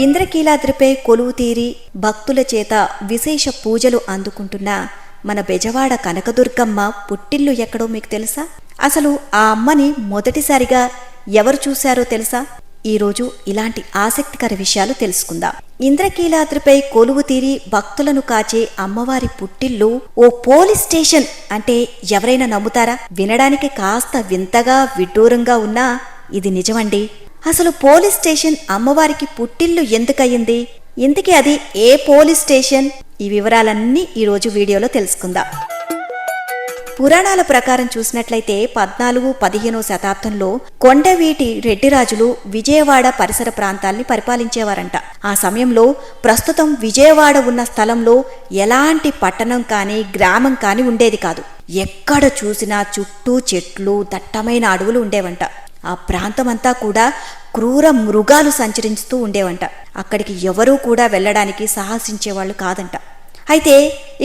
ఇంద్రకీలాద్రిపై కొలువు తీరి భక్తుల చేత విశేష పూజలు అందుకుంటున్న మన బెజవాడ కనకదుర్గమ్మ పుట్టిల్లు ఎక్కడో మీకు తెలుసా? అసలు ఆ అమ్మని మొదటిసారిగా ఎవరు చూశారో తెలుసా? ఈరోజు ఇలాంటి ఆసక్తికర విషయాలు తెలుసుకుందాం. ఇంద్రకీలాద్రిపై కొలువు తీరి భక్తులను కాచే అమ్మవారి పుట్టిల్లు ఓ పోలీస్ స్టేషన్ అంటే ఎవరైనా నమ్ముతారా? వినడానికి కాస్త వింతగా విడ్డూరంగా ఉన్నా ఇది నిజమండి. అసలు పోలీస్ స్టేషన్ అమ్మవారికి పుట్టిల్లు ఎందుకయ్యింది? ఇంతకీ అది ఏ పోలీస్ స్టేషన్? ఈ వివరాలన్నీ ఈరోజు వీడియోలో తెలుసుకుందాం. పురాణాల ప్రకారం చూసినట్లయితే 14-15 శతాబ్దంలో కొండవీటి రెడ్డిరాజులు విజయవాడ పరిసర ప్రాంతాల్ని పరిపాలించేవారంట. ఆ సమయంలో ప్రస్తుతం విజయవాడ ఉన్న స్థలంలో ఎలాంటి పట్టణం కానీ గ్రామం కానీ ఉండేది కాదు. ఎక్కడ చూసినా చుట్టూ చెట్లు, దట్టమైన అడవులు ఉండేవంట. ఆ ప్రాంతమంతా కూడా క్రూర మృగాలు సంచరిస్తూ ఉండేవంట. అక్కడికి ఎవరూ కూడా వెళ్ళడానికి సాహసించేవాళ్లు కాదంట. అయితే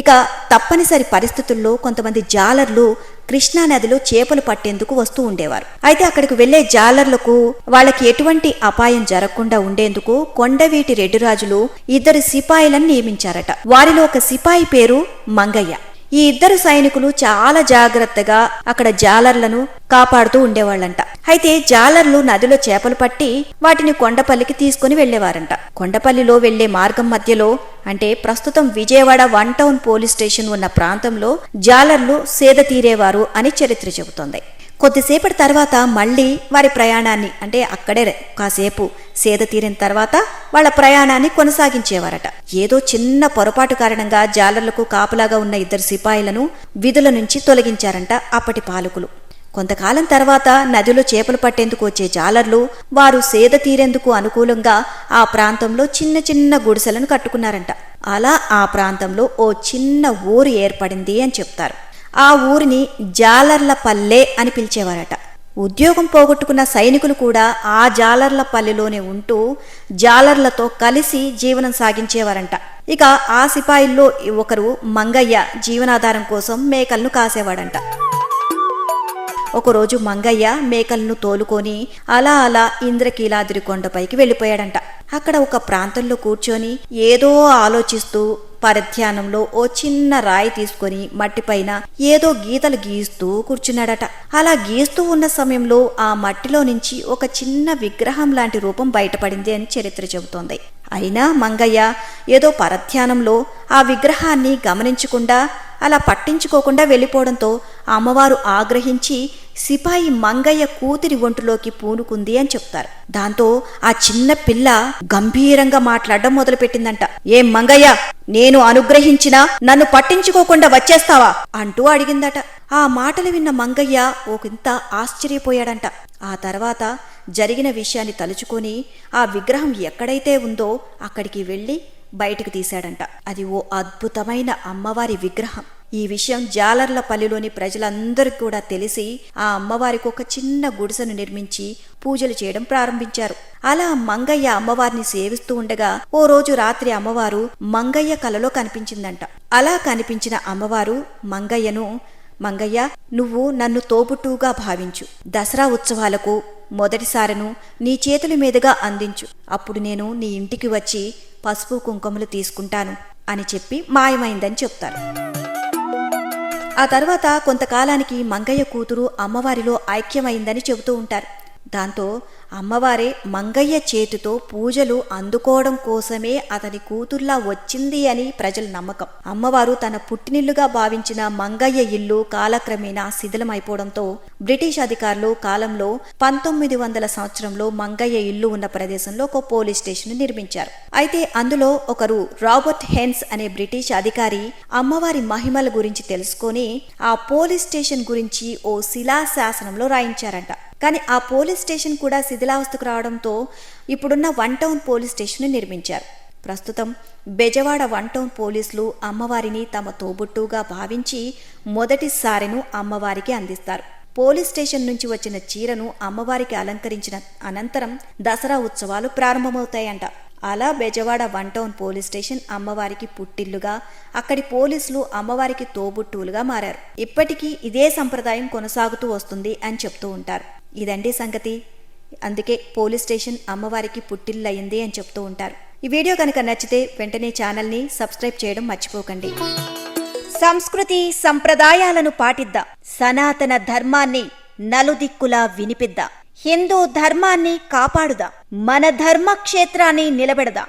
ఇక తప్పనిసరి పరిస్థితుల్లో కొంతమంది జాలర్లు కృష్ణానదిలో చేపలు పట్టేందుకు వస్తూ ఉండేవారు. అయితే అక్కడికి వెళ్లే జాలర్లకు వాళ్ళకి ఎటువంటి అపాయం జరగకుండా ఉండేందుకు కొండవీటి రెడ్డిరాజులు 2 సిపాయిలను నియమించారట. వారిలో ఒక సిపాయి పేరు మంగయ్య. ఈ 2 సైనికులు చాలా జాగ్రత్తగా అక్కడ జాలర్లను కాపాడుతూ ఉండేవాళ్లంట. అయితే జాలర్లు నదిలో చేపలు పట్టి వాటిని కొండపల్లికి తీసుకుని వెళ్లేవారంట. కొండపల్లిలో వెళ్లే మార్గం మధ్యలో అంటే ప్రస్తుతం విజయవాడ 1 టౌన్ పోలీస్ స్టేషన్ ఉన్న ప్రాంతంలో జాలర్లు సేద తీరేవారు అని చరిత్ర చెబుతోంది. కొద్దిసేపటి తర్వాత మళ్లీ వారి ప్రయాణాన్ని అంటే అక్కడే కాసేపు సేద తీరిన తర్వాత వాళ్ల ప్రయాణాన్ని కొనసాగించేవారట. ఏదో చిన్న పొరపాటు కారణంగా జాలర్లకు కాపలాగా ఉన్న 2 సిపాయిలను విధుల నుంచి తొలగించారంట అప్పటి పాలకులు. కొంతకాలం తర్వాత నదిలో చేపలు పట్టేందుకు వచ్చే జాలర్లు వారు సేద తీరేందుకు అనుకూలంగా ఆ ప్రాంతంలో చిన్న చిన్న గుడిసెలను కట్టుకున్నారంట. అలా ఆ ప్రాంతంలో ఓ చిన్న ఊరు ఏర్పడింది అని చెప్తారు. ఆ ఊరిని జాలర్ల పల్లె అని పిలిచేవారట. ఉద్యోగం పోగొట్టుకున్న సైనికులు కూడా ఆ జాలర్ల పల్లెలోనే ఉంటూ జాలర్లతో కలిసి జీవనం సాగించేవారంట. ఇక ఆ సిపాయిల్లో ఒకరు మంగయ్య జీవనాధారం కోసం మేకలను కాసేవాడంట. ఒకరోజు మంగయ్య మేకలను తోలుకొని అలా ఇంద్రకీలాద్రి కొండపైకి వెళ్ళిపోయాడంట. అక్కడ ఒక ప్రాంతంలో కూర్చొని ఏదో ఆలోచిస్తూ పరధ్యానంలో ఓ చిన్న రాయి తీసుకొని మట్టిపైన ఏదో గీతలు గీస్తూ కూర్చున్నాడట. అలా గీస్తూ ఉన్న సమయంలో ఆ మట్టిలో నుంచి ఒక చిన్న విగ్రహం లాంటి రూపం బయటపడింది అని చరిత్ర చెబుతోంది. అయినా మంగయ్య ఏదో పరధ్యానంలో ఆ విగ్రహాన్ని గమనించకుండా అలా పట్టించుకోకుండా వెళ్ళిపోవడంతో అమ్మవారు ఆగ్రహించి సిపాయి మంగయ్య కూతురి ఒంటిలోకి పూనుకుంది అని చెప్తారు. దాంతో ఆ చిన్న పిల్ల గంభీరంగా మాట్లాడడం మొదలుపెట్టిందంట. ఏం మంగయ్య, నేను అనుగ్రహించినా నన్ను పట్టించుకోకుండా వచ్చేస్తావా అంటూ అడిగిందట. ఆ మాటలు విన్న మంగయ్య ఒకంత ఆశ్చర్యపోయాడంట. ఆ తర్వాత జరిగిన విషయాన్ని తలుచుకొని ఆ విగ్రహం ఎక్కడైతే ఉందో అక్కడికి వెళ్లి బయటకు తీశాడంట. అది ఓ అద్భుతమైన అమ్మవారి విగ్రహం. ఈ విషయం జాలర్ల పల్లెలోని ప్రజలందరికీ కూడా తెలిసి ఆ అమ్మవారికి ఒక చిన్న గుడిసెను నిర్మించి పూజలు చేయడం ప్రారంభించారు. అలా మంగయ్య అమ్మవారిని సేవిస్తూ ఉండగా ఓ రోజు రాత్రి అమ్మవారు మంగయ్య కలలో కనిపించిందంట. అలా కనిపించిన అమ్మవారు మంగయ్య, నువ్వు నన్ను తోబుట్టువుగా భావించు. దసరా ఉత్సవాలకు మొదటిసారను నీ చేతుల మీదుగా అందించు. అప్పుడు నేను నీ ఇంటికి వచ్చి పసుపు కుంకుమలు తీసుకుంటాను అని చెప్పి మాయమైందని చెప్తారు. ఆ తర్వాత కొంతకాలానికి మంగయ్య కూతురు అమ్మవారిలో ఐక్యమైందని చెబుతూ ఉంటారు. దాంతో అమ్మవారే మంగయ్య చేతితో పూజలు అందుకోవడం కోసమే అతని కూతుర్లా వచ్చింది అని ప్రజల నమ్మకం. అమ్మవారు తన పుట్టినిల్లుగా భావించిన మంగయ్య ఇల్లు కాలక్రమేణా శిథిలమైపోవడంతో బ్రిటిష్ అధికారులు కాలంలో 1900 సంవత్సరంలో మంగయ్య ఇల్లు ఉన్న ప్రదేశంలో ఒక పోలీస్ స్టేషన్ నిర్మించారు. అయితే అందులో ఒకరు రాబర్ట్ హెన్స్ అనే బ్రిటిష్ అధికారి అమ్మవారి మహిమల గురించి తెలుసుకొని ఆ పోలీస్ స్టేషన్ గురించి ఓ శిలాశాసనంలో రాయించారంట. కానీ ఆ పోలీస్ స్టేషన్ కూడా శిథిలావస్థకు రావడంతో ఇప్పుడున్న 1 టౌన్ పోలీస్ స్టేషన్ నిర్మించారు. ప్రస్తుతం బెజవాడ 1 టౌన్ పోలీసులు అమ్మవారిని తమ తోబుట్టుగా భావించి మొదటిసారిను అమ్మవారికి అందిస్తారు. పోలీస్ స్టేషన్ నుంచి వచ్చిన చీరను అమ్మవారికి అలంకరించిన అనంతరం దసరా ఉత్సవాలు ప్రారంభమవుతాయంట. అలా బెజవాడ 1 టౌన్ పోలీస్ స్టేషన్ అమ్మవారికి పుట్టిల్లుగా, అక్కడి పోలీసులు అమ్మవారికి తోబుట్టువులుగా మారారు. ఇప్పటికీ ఇదే సంప్రదాయం కొనసాగుతూ వస్తుంది అని చెప్తూ ఉంటారు. ఇదండి సంగతి. అందుకే పోలీస్ స్టేషన్ అమ్మవారికి పుట్టిల్లయింది అని చెప్తూ ఉంటారు. ఈ వీడియో కనుక నచ్చితే వెంటనే ఛానల్ని సబ్స్క్రైబ్ చేయడం మర్చిపోకండి. సంస్కృతి సంప్రదాయాలను పాటిద్దాం. సనాతన ధర్మాన్ని నలుదిక్కులా వినిపిద్దాం. హిందూ ధర్మాన్ని కాపాడుదాం. మన ధర్మక్షేత్రాన్ని నిలబెడదాం.